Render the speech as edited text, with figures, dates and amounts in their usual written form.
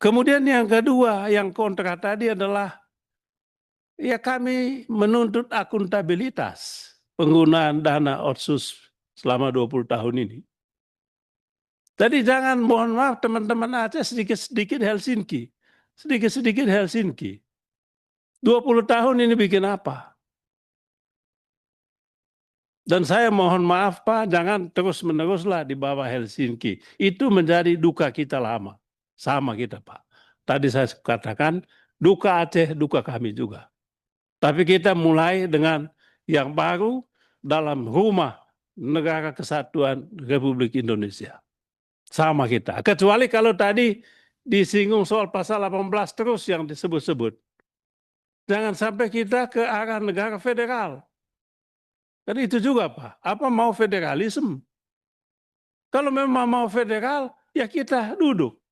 Kemudian yang kedua, yang kontra tadi adalah ya kami menuntut akuntabilitas penggunaan dana otsus selama 20 tahun ini. Jadi jangan, mohon maaf teman-teman Aceh, sedikit-sedikit Helsinki. Sedikit-sedikit Helsinki. 20 tahun ini bikin apa? Dan saya mohon maaf Pak, jangan terus-meneruslah di bawah Helsinki. Itu menjadi duka kita lama. Sama kita Pak. Tadi saya katakan, duka Aceh, duka kami juga. Tapi kita mulai dengan yang baru dalam rumah Negara Kesatuan Republik Indonesia. Sama kita. Kecuali kalau tadi disinggung soal pasal 18 terus yang disebut-sebut. Jangan sampai kita ke arah negara federal. Dan itu juga Pak, apa mau federalisme? Kalau memang mau federal, ya kita duduk.